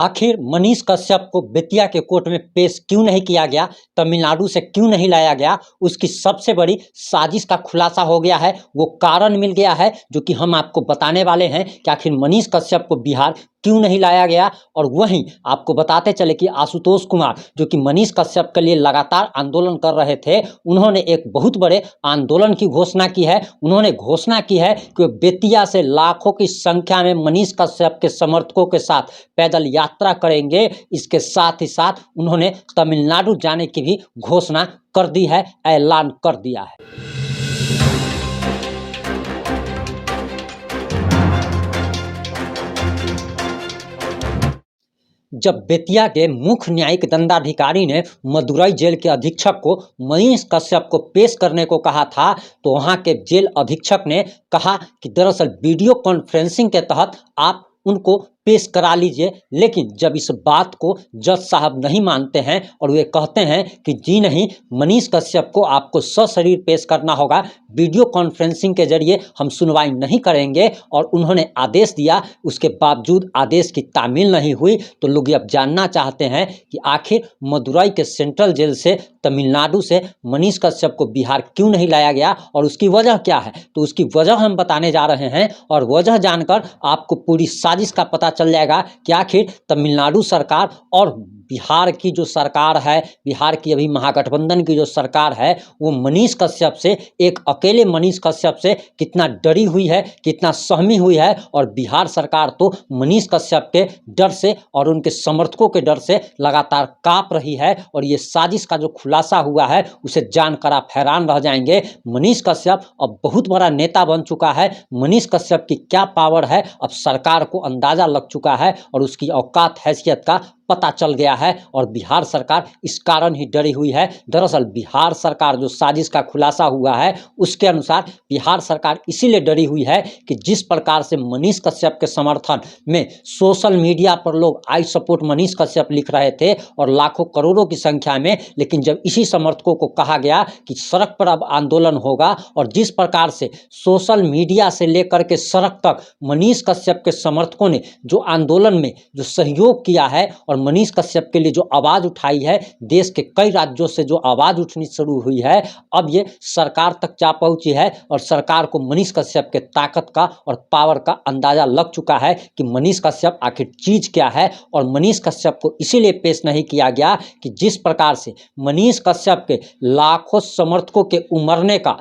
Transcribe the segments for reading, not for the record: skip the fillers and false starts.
आखिर मनीष कश्यप को बेतिया के कोर्ट में पेश क्यों नहीं किया गया, तमिलनाडु से क्यों नहीं लाया गया, उसकी सबसे बड़ी साजिश का खुलासा हो गया है। वो कारण मिल गया है जो कि हम आपको बताने वाले हैं कि आखिर मनीष कश्यप को बिहार क्यों नहीं लाया गया। और वहीं आपको बताते चले कि आशुतोष कुमार जो कि मनीष कश्यप के लिए लगातार आंदोलन कर रहे थे, उन्होंने एक बहुत बड़े आंदोलन की घोषणा की है। उन्होंने घोषणा की है कि बेतिया से लाखों की संख्या में मनीष कश्यप के समर्थकों के साथ पैदल यात्रा करेंगे। इसके साथ ही साथ उन्होंने तमिलनाडु जाने की भी घोषणा कर दी है, ऐलान कर दिया है। जब बेतिया के मुख्य न्यायिक दंडाधिकारी ने मदुरई जेल के अधीक्षक को मनीष कश्यप को पेश करने को कहा था, तो वहां के जेल अधीक्षक ने कहा कि दरअसल वीडियो कॉन्फ्रेंसिंग के तहत आप उनको पेश करा लीजिए। लेकिन जब इस बात को जज साहब नहीं मानते हैं और वे कहते हैं कि जी नहीं, मनीष कश्यप को आपको सशरीर पेश करना होगा, वीडियो कॉन्फ्रेंसिंग के जरिए हम सुनवाई नहीं करेंगे, और उन्होंने आदेश दिया, उसके बावजूद आदेश की तामील नहीं हुई। तो लोग अब जानना चाहते हैं कि आखिर मदुरई के सेंट्रल जेल से, तमिलनाडु से मनीष कश्यप को बिहार क्यों नहीं लाया गया और उसकी वजह क्या है। तो उसकी वजह हम बताने जा रहे हैं, और वजह जानकर आपको पूरी साजिश का पता चल जाएगा कि आखिर तमिलनाडु सरकार और बिहार की जो सरकार है, बिहार की अभी महागठबंधन की जो सरकार है, वो मनीष कश्यप से, एक अकेले मनीष कश्यप से कितना डरी हुई है, कितना सहमी हुई है। और बिहार सरकार तो मनीष कश्यप के डर से और उनके समर्थकों के डर से लगातार कांप रही है। और ये साजिश का जो खुलासा हुआ है उसे जानकर आप हैरान रह जाएंगे। मनीष कश्यप अब बहुत बड़ा नेता बन चुका है। मनीष कश्यप की क्या पावर है अब सरकार को अंदाजा लग चुका है, और उसकी औकात हैसियत का पता चल गया है। और बिहार सरकार इस कारण ही डरी हुई है। दरअसल बिहार सरकार, जो साजिश का खुलासा हुआ है उसके अनुसार, बिहार सरकार इसीलिए डरी हुई है कि जिस प्रकार से मनीष कश्यप के समर्थन में सोशल मीडिया पर लोग आई सपोर्ट मनीष कश्यप लिख रहे थे और लाखों करोड़ों की संख्या में, लेकिन जब इसी समर्थकों को कहा गया कि सड़क पर अब आंदोलन होगा, और जिस प्रकार से सोशल मीडिया से लेकर के सड़क तक मनीष कश्यप के समर्थकों ने जो आंदोलन में जो सहयोग किया है और मनीष कश्यप के लिए जो आवाज़ उठाई है, देश के कई राज्यों से जो आवाज़ उठनी शुरू हुई है, अब ये सरकार तक जा पहुंची है। और सरकार को मनीष कश्यप के ताकत का और पावर का अंदाजा लग चुका है कि मनीष कश्यप आखिर चीज़ क्या है। और मनीष कश्यप को इसीलिए पेश नहीं किया गया कि जिस प्रकार से मनीष कश्यप के लाखों समर्थकों के उमड़ने का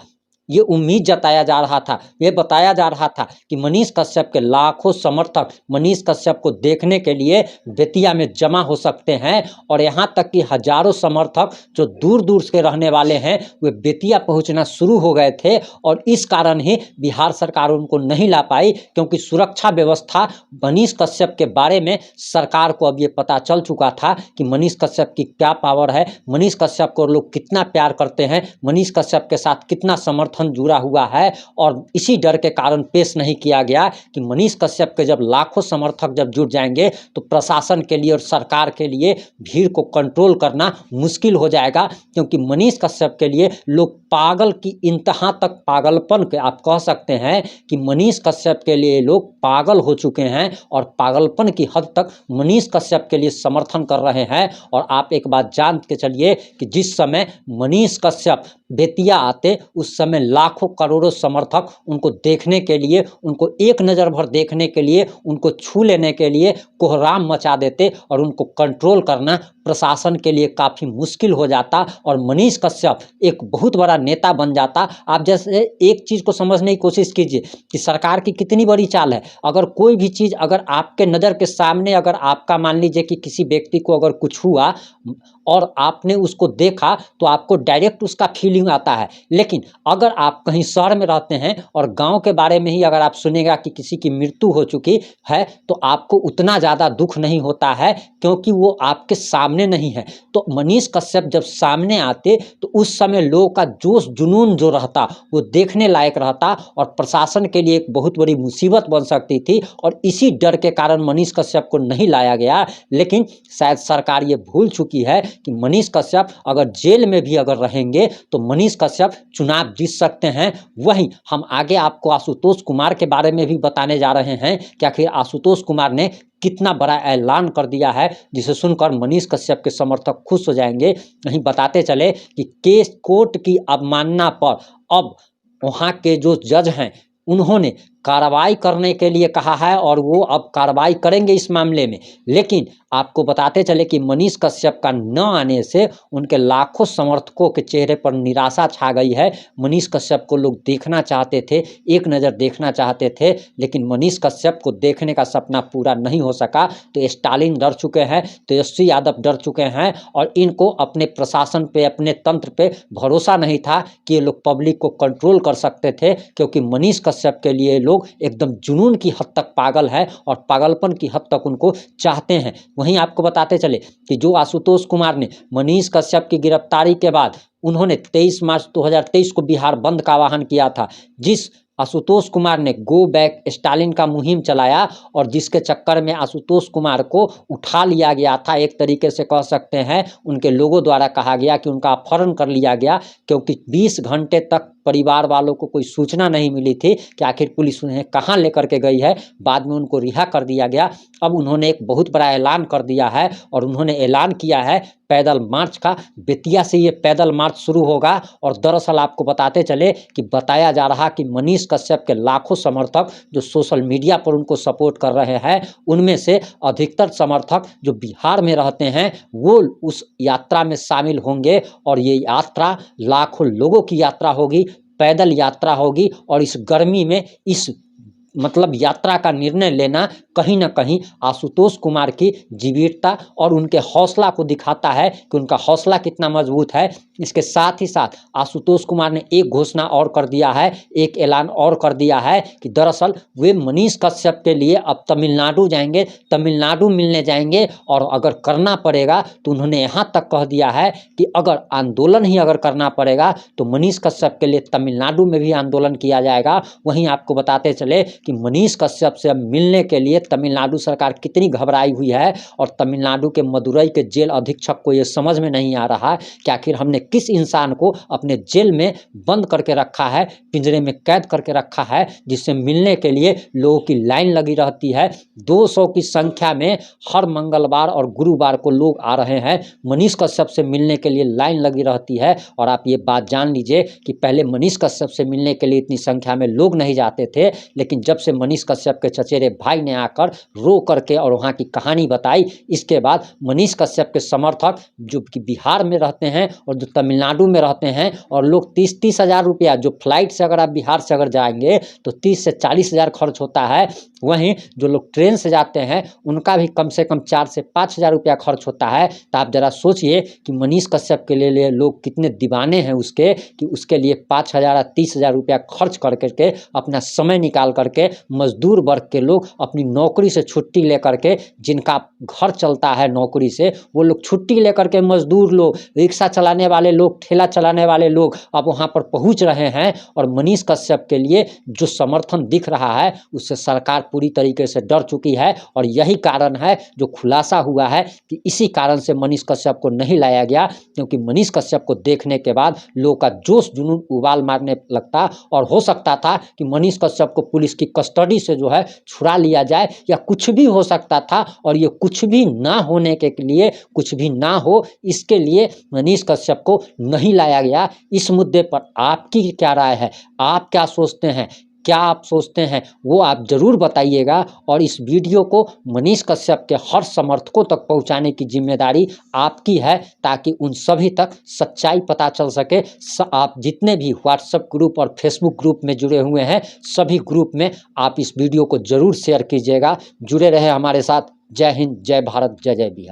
ये उम्मीद जताया जा रहा था, ये बताया जा रहा था कि मनीष कश्यप के लाखों समर्थक मनीष कश्यप को देखने के लिए बेतिया में जमा हो सकते हैं। और यहाँ तक कि हजारों समर्थक जो दूर दूर से रहने वाले हैं वे बेतिया पहुँचना शुरू हो गए थे। और इस कारण ही बिहार सरकार उनको नहीं ला पाई, क्योंकि सुरक्षा व्यवस्था, मनीष कश्यप के बारे में सरकार को अब ये पता चल चुका था कि मनीष कश्यप की क्या पावर है, मनीष कश्यप को लोग कितना प्यार करते हैं, मनीष कश्यप के साथ कितना समर्थन जुड़ा हुआ है। और इसी डर के कारण पेश नहीं किया गया कि मनीष कश्यप के जब लाखों समर्थक जब जुट जाएंगे तो प्रशासन के लिए और सरकार के लिए भीड़ को कंट्रोल करना मुश्किल हो जाएगा। क्योंकि मनीष कश्यप के लिए लोग पागल की इंतहा तक, पागलपन के आप कह सकते हैं कि मनीष कश्यप के लिए लोग पागल हो चुके हैं, और पागलपन की हद तक मनीष कश्यप के लिए समर्थन कर रहे हैं। और आप एक बात जान के चलिए कि जिस समय मनीष कश्यप बेतिया आते, उस समय लाखों करोड़ों समर्थक उनको देखने के लिए, उनको एक नज़र भर देखने के लिए, उनको छू लेने के लिए कोहराम मचा देते, और उनको कंट्रोल करना प्रशासन के लिए काफ़ी मुश्किल हो जाता, और मनीष कश्यप एक बहुत बड़ा नेता बन जाता। आप जैसे एक चीज़ को समझने की कोशिश कीजिए कि सरकार की कितनी बड़ी चाल है। अगर कोई भी चीज़ अगर आपके नज़र के सामने, अगर आपका मान लीजिए कि किसी व्यक्ति को अगर कुछ हुआ और आपने उसको देखा, तो आपको डायरेक्ट उसका फीलिंग आता है। लेकिन अगर आप कहीं शहर में रहते हैं और गांव के बारे में ही अगर आप सुनेगा कि किसी की मृत्यु हो चुकी है, तो आपको उतना ज़्यादा दुख नहीं होता है, क्योंकि वो आपके सामने नहीं है। तो मनीष कश्यप जब सामने आते तो उस समय लोगों का जोश जुनून जो रहता वो देखने लायक रहता, और प्रशासन के लिए एक बहुत बड़ी मुसीबत बन सकती थी। और इसी डर के कारण मनीष कश्यप को नहीं लाया गया। लेकिन शायद सरकार ये भूल चुकी है कि मनीष कश्यप अगर जेल में भी अगर रहेंगे तो मनीष कश्यप चुनाव जीत सकते हैं। वहीं हम आगे आपको आशुतोष कुमार के बारे में भी बताने जा रहे हैं कि आखिर आशुतोष कुमार ने कितना बड़ा ऐलान कर दिया है, जिसे सुनकर मनीष कश्यप के समर्थक खुश हो जाएंगे। वहीं बताते चले कि केस कोर्ट की अवमानना पर अब वहाँ के जो जज हैं उन्होंने कार्रवाई करने के लिए कहा है और वो अब कार्रवाई करेंगे इस मामले में। लेकिन आपको बताते चले कि मनीष कश्यप का न आने से उनके लाखों समर्थकों के चेहरे पर निराशा छा गई है। मनीष कश्यप को लोग देखना चाहते थे, एक नज़र देखना चाहते थे, लेकिन मनीष कश्यप को देखने का सपना पूरा नहीं हो सका। तो स्टालिन डर चुके हैं, तेजस्वी यादव डर चुके हैं और इनको अपने प्रशासन पे, अपने तंत्र पे भरोसा नहीं था कि ये लोग पब्लिक को कंट्रोल कर सकते थे, क्योंकि मनीष कश्यप के लिए लोग एकदम जुनून की हद तक पागल है और पागलपन की हद तक उनको चाहते हैं। वहीं आपको बताते चले कि जो आशुतोष कुमार ने मनीष कश्यप की गिरफ्तारी के बाद उन्होंने 23 मार्च 2023 को बिहार बंद का आह्वान किया था, जिस आशुतोष कुमार ने गो बैक स्टालिन का मुहिम चलाया और जिसके चक्कर में आशुतोष कुमार को उठा लिया गया था, एक तरीके से कह सकते हैं उनके लोगों द्वारा कहा गया कि उनका अपहरण कर लिया गया, क्योंकि 20 घंटे तक परिवार वालों को कोई सूचना नहीं मिली थी कि आखिर पुलिस उन्हें कहाँ लेकर के गई है। बाद में उनको रिहा कर दिया गया। अब उन्होंने एक बहुत बड़ा ऐलान कर दिया है और उन्होंने ऐलान किया है पैदल मार्च का। बेतिया से ये पैदल मार्च शुरू होगा और दरअसल आपको बताते चले कि बताया जा रहा कि मनीष कश्यप के लाखों समर्थक जो सोशल मीडिया पर उनको सपोर्ट कर रहे हैं, उनमें से अधिकतर समर्थक जो बिहार में रहते हैं वो उस यात्रा में शामिल होंगे और ये यात्रा लाखों लोगों की यात्रा होगी, पैदल यात्रा होगी। और इस गर्मी में इस यात्रा का निर्णय लेना कहीं ना कहीं आशुतोष कुमार की जीवटता और उनके हौसला को दिखाता है कि उनका हौसला कितना मजबूत है। इसके साथ ही साथ आशुतोष कुमार ने एक घोषणा और कर दिया है, एक ऐलान और कर दिया है कि दरअसल वे मनीष कश्यप के लिए अब तमिलनाडु जाएंगे, तमिलनाडु मिलने जाएंगे और अगर करना पड़ेगा तो उन्होंने यहाँ तक कह दिया है कि अगर आंदोलन ही अगर करना पड़ेगा तो मनीष कश्यप के लिए तमिलनाडु में भी आंदोलन किया जाएगा। वहीं आपको बताते चले कि मनीष कश्यप से मिलने के लिए तमिलनाडु सरकार कितनी घबराई हुई है और तमिलनाडु के मदुरई के जेल अधीक्षक को ये समझ में नहीं आ रहा कि आखिर हमने किस इंसान को अपने जेल में बंद करके रखा है, पिंजरे में कैद करके रखा है, जिससे मिलने के लिए लोगों की लाइन लगी रहती है। 200 की संख्या में हर मंगलवार और गुरुवार को लोग आ रहे हैं मनीष कश्यप से मिलने के लिए, लाइन लगी रहती है। और आप ये बात जान लीजिए कि पहले मनीष कश्यप से मिलने के लिए इतनी संख्या में लोग नहीं जाते थे, लेकिन जब से मनीष कश्यप के चचेरे भाई ने आकर रो करके और वहाँ की कहानी बताई, इसके बाद मनीष कश्यप के समर्थक जो कि बिहार में रहते हैं और जो तमिलनाडु में रहते हैं, और लोग 30-30 हज़ार रुपया, जो फ्लाइट से अगर आप बिहार से अगर जाएंगे तो 30 से 40 हज़ार खर्च होता है। वहीं जो लोग ट्रेन से जाते हैं उनका भी कम से कम 4 से 5 हज़ार रुपया खर्च होता है। तो आप ज़रा सोचिए कि मनीष कश्यप के लिए लोग कितने दीवाने हैं उसके, कि उसके लिए 5 हज़ार या 30 हज़ार रुपया खर्च करके अपना समय निकाल करके मजदूर वर्ग के लोग अपनी नौकरी से छुट्टी लेकर के, जिनका घर चलता है नौकरी से, वो लोग छुट्टी लेकर के, मजदूर लोग, रिक्शा चलाने वाले लोग, ठेला चलाने वाले लोग अब वहाँ पर पहुँच रहे हैं। और मनीष कश्यप के लिए जो समर्थन दिख रहा है उससे सरकार पूरी तरीके से डर चुकी है। और यही कारण है जो खुलासा हुआ है कि इसी कारण से मनीष कश्यप को नहीं लाया गया, क्योंकि मनीष कश्यप को देखने के बाद लोगों का जोश जुनून उबाल मारने लगता और हो सकता था कि मनीष कश्यप को पुलिस की कस्टडी से जो है छुड़ा लिया जाए, या कुछ भी हो सकता था। और ये कुछ भी ना होने के लिए, कुछ भी ना हो इसके लिए मनीष कश्यप को नहीं लाया गया। इस मुद्दे पर आपकी क्या राय है? आप क्या सोचते हैं? क्या आप सोचते हैं वो आप ज़रूर बताइएगा। और इस वीडियो को मनीष कश्यप के हर समर्थकों तक पहुंचाने की जिम्मेदारी आपकी है, ताकि उन सभी तक सच्चाई पता चल सके। आप जितने भी व्हाट्सएप ग्रुप और फेसबुक ग्रुप में जुड़े हुए हैं, सभी ग्रुप में आप इस वीडियो को ज़रूर शेयर कीजिएगा। जुड़े रहे हमारे साथ। जय हिंद, जय भारत, जय जय बिहार।